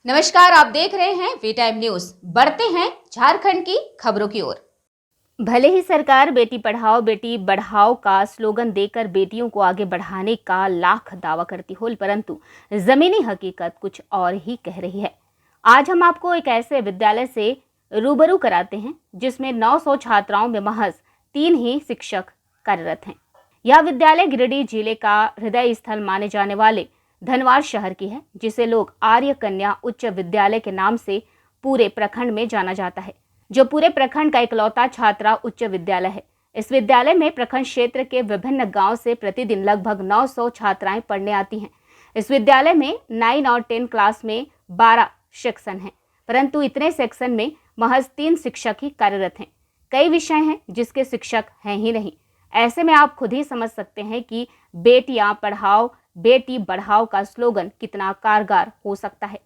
नमस्कार, आप देख रहे हैं वी टाइम न्यूज। बढ़ते हैं झारखंड की खबरों की ओर। भले ही सरकार बेटी पढ़ाओ बेटी बढ़ाओ का स्लोगन देकर बेटियों को आगे बढ़ाने का लाख दावा करती हो, परंतु जमीनी हकीकत कुछ और ही कह रही है। आज हम आपको एक ऐसे विद्यालय से रूबरू कराते हैं जिसमें 900 छात्राओं में महज 3 ही शिक्षक कार्यरत हैं। यह विद्यालय गिरिडीह जिले का हृदय स्थल माने जाने वाले धनवार शहर की है, जिसे लोग आर्य कन्या उच्च विद्यालय के नाम से पूरे प्रखंड में जाना जाता है, जो पूरे प्रखंड का इकलौता छात्रा उच्च विद्यालय है। इस विद्यालय में प्रखंड क्षेत्र के विभिन्न गांव से प्रतिदिन लगभग 900 छात्राएं पढ़ने आती हैं। इस विद्यालय में 9 और 10 क्लास में 12 सेक्शन हैं, परंतु इतने सेक्शन में महज 3 शिक्षक ही कार्यरत हैं। कई विषय हैं जिसके शिक्षक हैं ही नहीं। ऐसे में आप खुद ही समझ सकते हैं कि बेटियां पढ़ाओ बेटी बढ़ाओ का स्लोगन कितना कारगर हो सकता है।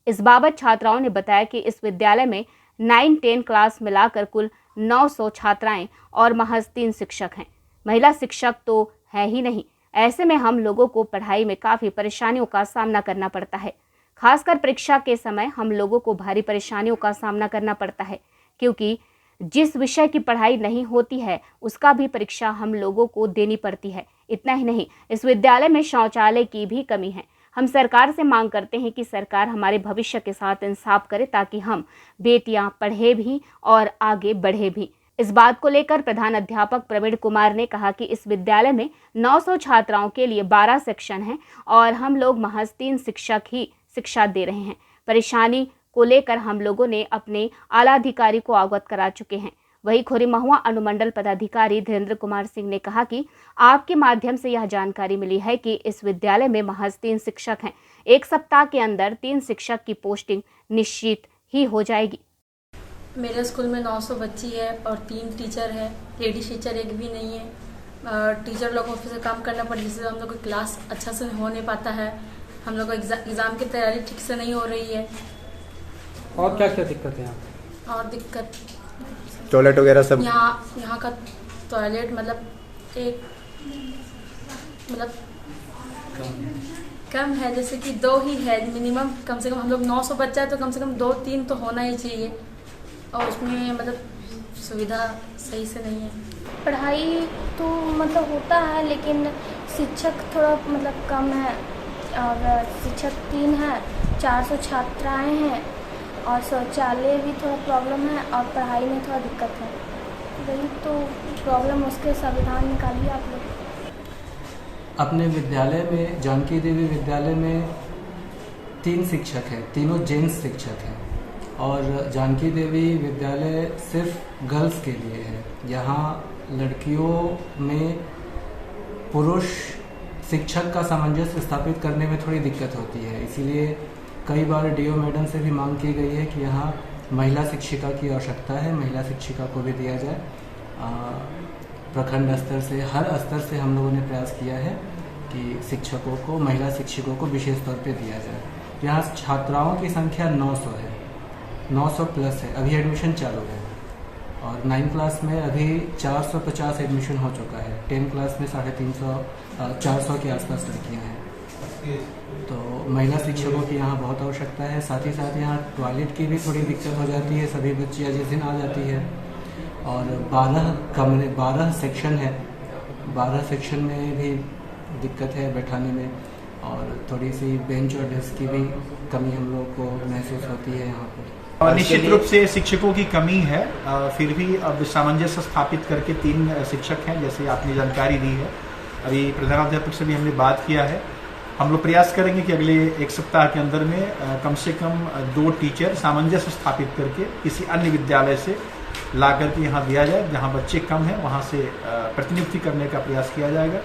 इस बाबत छात्राओं ने बताया कि इस विद्यालय में 9-10 क्लास मिलाकर कुल 900 छात्राएं और महज 3 शिक्षक हैं। महिला शिक्षक तो है ही नहीं। ऐसे में हम लोगों को पढ़ाई में काफ़ी परेशानियों का सामना करना पड़ता है। खासकर परीक्षा के समय हम लोगों को भारी परेशानियों का सामना करना पड़ता है, क्योंकि जिस विषय की पढ़ाई नहीं होती है उसका भी परीक्षा हम लोगों को देनी पड़ती है। इतना ही नहीं, इस विद्यालय में शौचालय की भी कमी है। हम सरकार से मांग करते हैं कि सरकार हमारे भविष्य के साथ इंसाफ करे, ताकि हम बेटियां पढ़े भी और आगे बढ़े भी। इस बात को लेकर प्रधान अध्यापक प्रवीण कुमार ने कहा कि इस विद्यालय में 900 छात्राओं के लिए 12 सेक्शन हैं और हम लोग महज 3 शिक्षक ही शिक्षा दे रहे हैं। परेशानी को लेकर हम लोगों ने अपने आला अधिकारी को अवगत करा चुके हैं। वहीं खोरीमहुआ अनुमंडल पदाधिकारी धीरेन्द्र कुमार सिंह ने कहा कि आपके माध्यम से यह जानकारी मिली है कि इस विद्यालय में महज 3 शिक्षक हैं। 1 सप्ताह के अंदर 3 शिक्षक की पोस्टिंग निश्चित ही हो जाएगी। मेरे स्कूल में 900 बच्ची है और 3 टीचर है। लेडीज टीचर एक भी नहीं है। टीचर लोगों को काम करना पड़ता है, जिससे हम लोग को क्लास अच्छा से हो नहीं पाता है। हम लोग को एग्जाम की तैयारी ठीक से नहीं हो रही है। और क्या क्या दिक्कत है यहाँ? और दिक्कत टॉयलेट वगैरह सब यहाँ का टॉयलेट मतलब कम है, जैसे कि 2 ही है मिनिमम। कम से कम हम लोग 900 बच्चा है तो कम से कम 2-3 तो होना ही चाहिए, और उसमें मतलब सुविधा सही से नहीं है। पढ़ाई तो मतलब होता है, लेकिन शिक्षक थोड़ा मतलब कम है, और शिक्षक 3 हैं, 400 छात्राएं हैं, और शौचालय भी थोड़ा प्रॉब्लम है, और पढ़ाई में थोड़ा दिक्कत है। वही तो प्रॉब्लम, उसके संविधान निकालिए आप लोग। अपने विद्यालय में, जानकी देवी विद्यालय में 3 शिक्षक हैं, तीनों जेंट्स शिक्षक हैं, और जानकी देवी विद्यालय सिर्फ गर्ल्स के लिए है। यहाँ लड़कियों में पुरुष शिक्षक का सामंजस्य स्थापित करने में थोड़ी दिक्कत होती है। इसीलिए कई बार डीओ मैडम से भी मांग की गई है कि यहाँ महिला शिक्षिका की आवश्यकता है, महिला शिक्षिका को भी दिया जाए। प्रखंड स्तर से, हर स्तर से हम लोगों ने प्रयास किया है कि शिक्षकों को, महिला शिक्षकों को विशेष तौर पे दिया जाए। यहाँ छात्राओं की संख्या 900 है, 900 प्लस है। अभी एडमिशन चालू है, और 9 क्लास में अभी 450 एडमिशन हो चुका है। 10 क्लास में 450 के आसपास लड़कियाँ हैं। तो महिला शिक्षकों की यहाँ बहुत आवश्यकता है। साथ ही साथ यहाँ टॉयलेट की भी थोड़ी दिक्कत हो जाती है, सभी बच्चियाँ जिस दिन आ जाती है। और 12 सेक्शन है, 12 सेक्शन में भी दिक्कत है बैठाने में, और थोड़ी सी बेंच और डेस्क की भी कमी हम लोग को महसूस होती है यहाँ पर। निश्चित रूप से शिक्षकों की कमी है, फिर भी अब सामंजस्य स्थापित करके 3 शिक्षक हैं, जैसे आपने जानकारी दी है। अभी प्रधानाध्यापक से भी हमने बात किया है। हम लोग प्रयास करेंगे कि अगले 1 सप्ताह के अंदर में कम से कम 2 टीचर सामंजस्य स्थापित करके किसी अन्य विद्यालय से ला करके यहाँ दिया जाए। जहाँ बच्चे कम हैं वहाँ से प्रतिनियुक्ति करने का प्रयास किया जाएगा।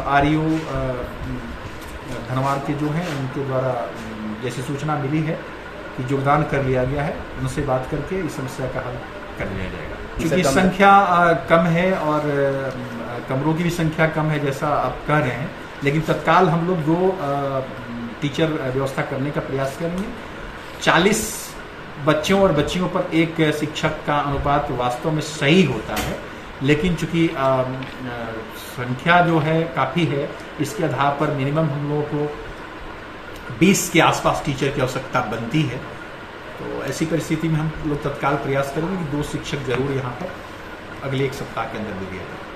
आरईओ धनवार के जो हैं उनके द्वारा जैसे सूचना मिली है कि योगदान कर लिया गया है, उनसे बात करके इस समस्या का हल कर लिया जाएगा। क्योंकि संख्या कम है और कमरों की भी संख्या कम है, जैसा आप कह रहे हैं, लेकिन तत्काल हम लोग 2 टीचर व्यवस्था करने का प्रयास करेंगे। 40 बच्चों और बच्चियों पर 1 शिक्षक का अनुपात वास्तव में सही होता है, लेकिन चूंकि संख्या जो है काफ़ी है, इसके आधार पर मिनिमम हम लोगों को 20 के आसपास टीचर की आवश्यकता बनती है। तो ऐसी परिस्थिति में हम लोग तत्काल प्रयास करेंगे कि 2 शिक्षक जरूर यहाँ पर अगले 1 सप्ताह के अंदर दे दिया जाए।